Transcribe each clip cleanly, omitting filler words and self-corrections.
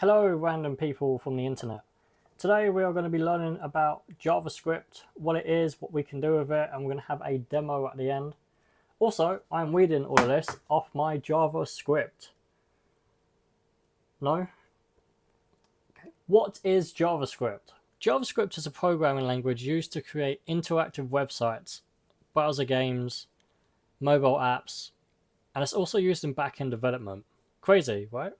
Hello random people from the internet. Today we are going to be learning about JavaScript, what it is, what we can do with it, and we're going to have a demo at the end. Also, I'm reading all of this off my JavaScript. No? Okay. What is JavaScript? JavaScript is a programming language used to create interactive websites, browser games, mobile apps, and it's also used in backend development. Crazy, right?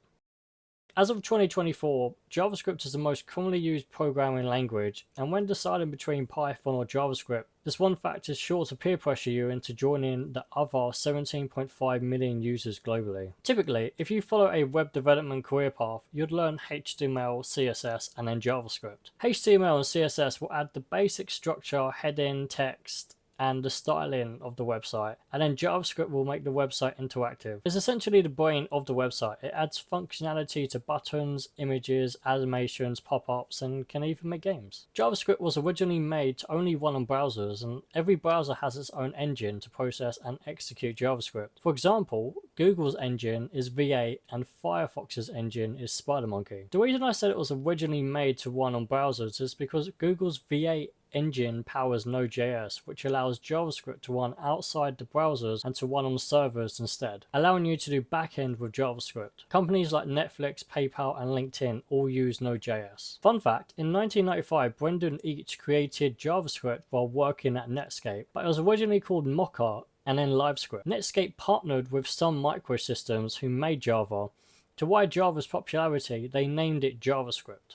As of 2024, JavaScript is the most commonly used programming language, and when deciding between Python or JavaScript, this one fact is sure to peer pressure you into joining the other 17.5 million users globally. Typically, if you follow a web development career path, you'd learn HTML, CSS, and then JavaScript. HTML and CSS will add the basic structure, heading, text, and the styling of the website, and then JavaScript will make the website interactive. It's essentially the brain of the website. It adds functionality to buttons, images, animations, pop-ups, and can even make games. JavaScript was originally made to only run on browsers, and every browser has its own engine to process and execute JavaScript. For example, Google's engine is V8 and Firefox's engine is SpiderMonkey. The reason I said it was originally made to run on browsers is because Google's V8 engine powers Node.js, which allows JavaScript to run outside the browsers and to run on servers instead, allowing you to do backend with JavaScript. Companies like Netflix, PayPal, and LinkedIn all use Node.js. Fun fact, in 1995, Brendan Eich created JavaScript while working at Netscape, but it was originally called Mocha and then LiveScript. Netscape partnered with Sun Microsystems, who made Java. To ride Java's popularity, they named it JavaScript.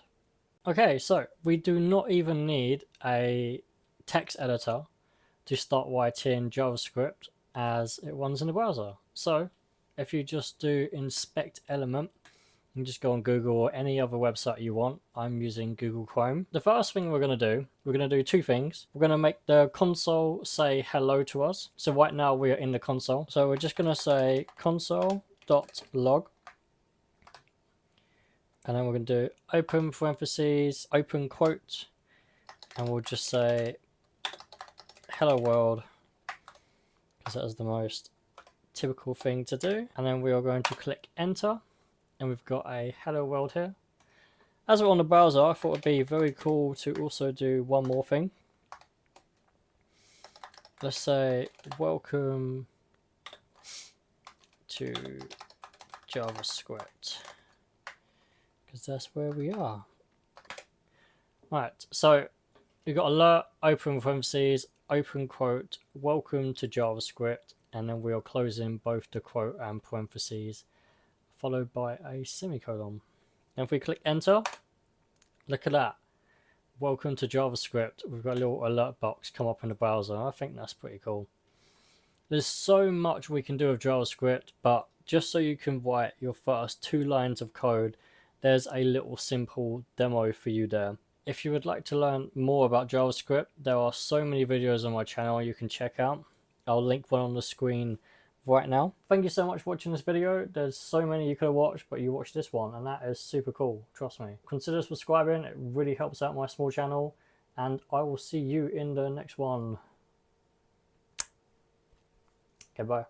Okay, so we do not even need a text editor to start writing JavaScript as it runs in the browser. So if you just do inspect element, you can just go on Google or any other website you want. I'm using Google Chrome. The first thing we're going to do two things. We're going to make the console say hello to us. So right now we are in the console. So we're just going to say console.log. And then we're going to do open parentheses, open quote, and we'll just say hello world, because that is the most typical thing to do. And then we are going to click enter, and we've got a hello world here. As we're on the browser, I thought it would be very cool to also do one more thing. Let's say welcome to JavaScript. That's where we are. Right, so we've got alert, open parentheses, open quote, welcome to JavaScript, and then we are closing both the quote and parentheses, followed by a semicolon. And if we click enter, look at that. Welcome to JavaScript. We've got a little alert box come up in the browser. I think that's pretty cool. There's so much we can do with JavaScript, but just so you can write your first 2 lines of code, there's a little simple demo for you there. If you would like to learn more about JavaScript, there are so many videos on my channel you can check out. I'll link one on the screen right now. Thank you so much for watching this video. There's so many you could have watched, but you watched this one, and that is super cool, trust me. Consider subscribing, it really helps out my small channel, and I will see you in the next one. Okay, bye.